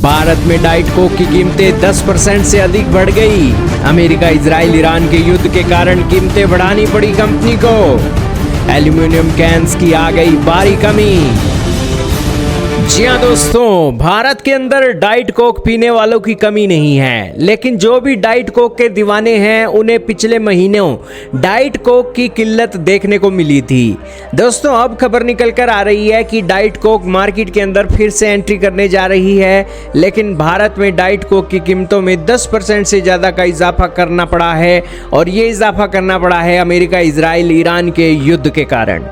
भारत में diet Coke की कीमतें 10% से अधिक बढ़ गई। अमेरिका इजराइल ईरान के युद्ध के कारण कीमतें बढ़ानी पड़ी कंपनी को। एल्यूमिनियम कैंस की आ गई भारी कमी। जी हाँ दोस्तों, भारत के अंदर डाइट कोक पीने वालों की कमी नहीं है, लेकिन जो भी डाइट कोक के दीवाने हैं उन्हें पिछले महीनों डाइट कोक की किल्लत देखने को मिली थी। दोस्तों, अब खबर निकल कर आ रही है कि डाइट कोक मार्केट के अंदर फिर से एंट्री करने जा रही है, लेकिन भारत में डाइट कोक की कीमतों में 10% से ज़्यादा का इजाफा करना पड़ा है, और ये इजाफा करना पड़ा है अमेरिका इजराइल ईरान के युद्ध के कारण।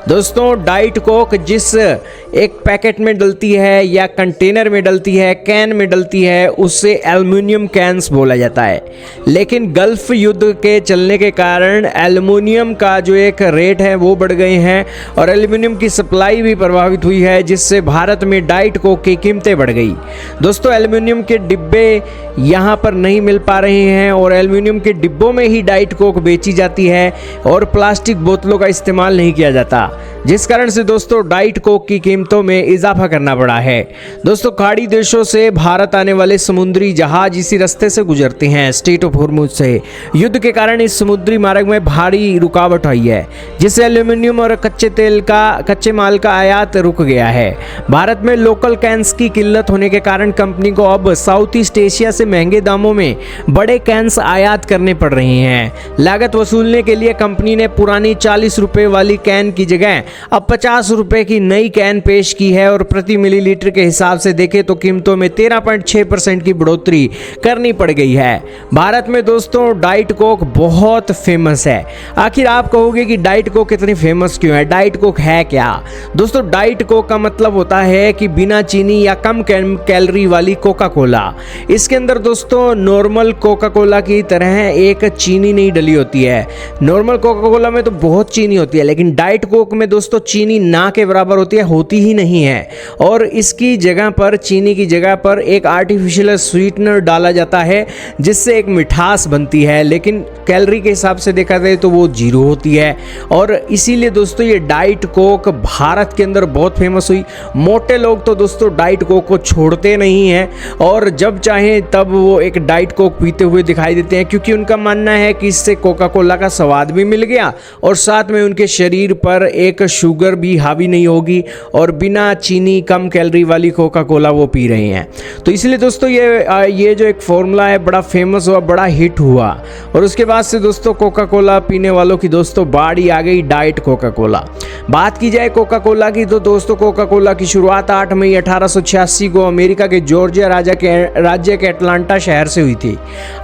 दोस्तों, डाइट कोक जिस एक पैकेट में डलती है या कंटेनर में डलती है, कैन में डलती है, उससे एल्युमिनियम कैंस बोला जाता है। लेकिन गल्फ युद्ध के चलने के कारण एल्युमिनियम का जो एक रेट है वो बढ़ गए हैं और एल्युमिनियम की सप्लाई भी प्रभावित हुई है, जिससे भारत में डाइट कोक की कीमतें बढ़ गई। दोस्तों, एल्युमिनियम के डिब्बे यहाँ पर नहीं मिल पा रहे हैं और एल्युमिनियम के डिब्बों में ही डाइट कोक बेची जाती है और प्लास्टिक बोतलों का इस्तेमाल नहीं किया जाता, जिस कारण से दोस्तों डाइट कोक की कीमतों में इजाफा करना पड़ा है। दोस्तों, खाड़ी देशों से भारत आने वाले समुद्री जहाज इसी रास्ते से गुजरते हैं, स्ट्रेट ऑफ हॉर्मुज से। युद्ध के कारण इस समुद्री मार्ग में भारी रुकावट आई है, जिससे एल्यूमिनियम और कच्चे माल का आयात रुक गया है। भारत में लोकल कैंस की किल्लत होने के कारण कंपनी को अब साउथ ईस्ट एशिया से महंगे दामों में बड़े कैंस आयात करने पड़ रहे हैं। लागत वसूलने के लिए कंपनी ने पुरानी 40 रुपए वाली कैन की जगह अब 50 रुपए की नई कैन पेश की है और प्रति मिलीलीटर के हिसाब से देखें तो कीमतों में 13.6% की बढ़ोतरी करनी पड़ गई है। भारत में दोस्तों डाइट कोक बहुत फेमस है। आखिर आप कहोगे कि डाइट कोक इतनी फेमस क्यों है? डाइट कोक है क्या? दोस्तों, डाइट कोक का मतलब होता है कि बिना चीनी या कम कैलोरी वाली कोका कोला। इसके अंदर दोस्तों नॉर्मल कोका कोला की तरह एक चीनी नहीं डली होती है। नॉर्मल कोका कोला में तो बहुत चीनी होती है, लेकिन डाइट कोक में दोस्तों चीनी ना के बराबर होती ही नहीं है। और इसकी जगह पर, चीनी की जगह पर एक आर्टिफिशियल स्वीटनर डाला जाता है, जिससे एक मिठास बनती है, लेकिन कैलोरी के हिसाब से देखा जाए तो वो 0 होती है। और इसीलिए दोस्तों ये डाइट कोक भारत के अंदर बहुत फेमस हुई। मोटे लोग तो दोस्तों डाइट कोक को छोड़ते नहीं हैं और जब चाहें तब वो एक डाइट कोक पीते हुए दिखाई देते हैं, क्योंकि उनका मानना है कि इससे कोका कोला का स्वाद भी मिल गया और साथ में उनके शरीर पर एक शुगर भी हावी नहीं होगी और बिना चीनी कम कैलोरी वाली कोका कोला वो पी रहे हैं। तो इसलिए दोस्तों ये जो एक फॉर्मूला है बड़ा फेमस हुआ, बड़ा हिट हुआ, और उसके बाद से दोस्तों कोका कोला पीने वालों की दोस्तों बाड़ी आ गई डाइट कोका कोला। बात की जाए कोका कोला की तो दोस्तों कोका कोला की शुरुआत 8 मई 1886 को अमेरिका के जॉर्जिया राज्य के अटलांटा शहर से हुई थी।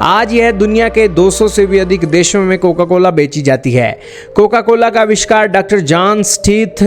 आज यह दुनिया के 200 से भी अधिक देशों में कोका कोला बेची जाती है। कोका कोला का आविष्कार डॉक्टर जॉन स्टीथ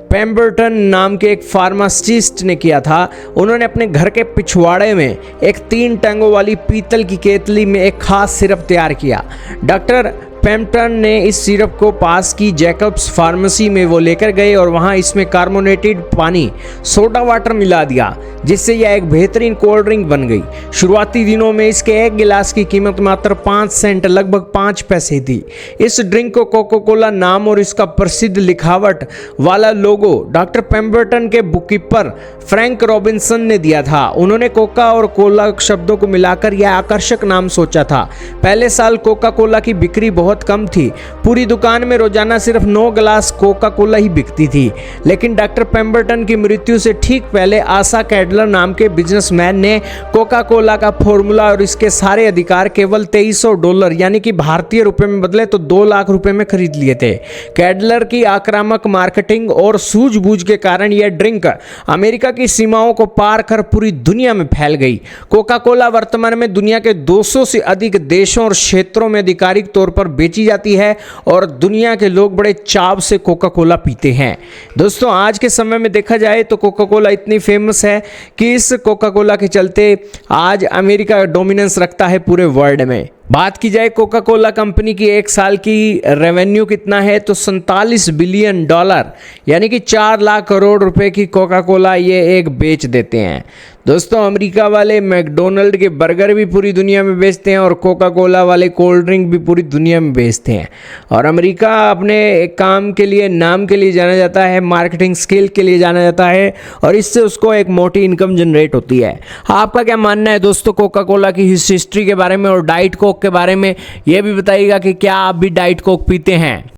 पेम्बरटन नाम के एक फार्मासिस्ट ने किया था। उन्होंने अपने घर के पिछवाड़े में एक 3 टंगों वाली पीतल की केतली में एक खास सिरप तैयार किया। डॉक्टर पेम्बरटन ने इस सिरप को पास की जैकब्स फार्मेसी में वो लेकर गए और वहाँ इसमें कार्बोनेटेड पानी, सोडा वाटर मिला दिया, जिससे यह एक बेहतरीन कोल्ड ड्रिंक बन गई। शुरुआती दिनों में इसके एक गिलास की कीमत मात्र 5 सेंट, लगभग 5 पैसे थी। इस ड्रिंक को कोका कोला नाम और इसका प्रसिद्ध लिखावट वाला लोगो डॉक्टर पेम्बरटन के बुककीपर फ्रैंक रॉबिन्सन ने दिया था। उन्होंने कोका और कोला शब्दों को मिलाकर यह आकर्षक नाम सोचा था। पहले साल कोका कोला की बिक्री बहुत कम थी। पूरी दुकान में रोजाना सिर्फ 9 गिलास कोका कोला ही बिकती थी। लेकिन डॉक्टर पेम्बरटन की मृत्यु से ठीक पहले आसा कैडलर नाम के बिजनेसमैन ने कोका कोला का फॉर्मूला और इसके सारे अधिकार केवल $2300 यानी कि भारतीय रुपए में बदले तो 2 लाख रुपए में खरीद लिए थे। कैडलर की आक्रामक मार्केटिंग और सूझबूझ के कारण यह ड्रिंक अमेरिका की सीमाओं को पार कर पूरी दुनिया में फैल गई। कोका कोला वर्तमान में दुनिया के 200 से अधिक देशों और क्षेत्रों में आधिकारिक तौर पर बेची जाती है और दुनिया के लोग बड़े चाव से कोका कोला पीते हैं। दोस्तों, आज के समय में देखा जाए तो कोका कोला इतनी फेमस है कि इस कोका कोला के चलते आज अमेरिका डोमिनेंस रखता है पूरे वर्ल्ड में। बात की जाए कोका कोला कंपनी की एक साल की रेवेन्यू कितना है तो 47 बिलियन डॉलर यानी कि 4 लाख करोड़ रुपए की कोका कोला ये एक बेच देते हैं। दोस्तों अमेरिका वाले मैकडोनल्ड के बर्गर भी पूरी दुनिया में बेचते हैं और कोका कोला वाले कोल्ड ड्रिंक भी पूरी दुनिया में बेचते हैं। और अमेरिका अपने एक काम के लिए, नाम के लिए जाना जाता है, मार्केटिंग स्किल के लिए जाना जाता है और इससे उसको एक मोटी इनकम जनरेट होती है। आपका क्या मानना है दोस्तों कोका कोला की हिस्ट्री के बारे में और डाइट कोक के बारे में? ये भी बताइएगा कि क्या आप भी डाइट कोक पीते हैं।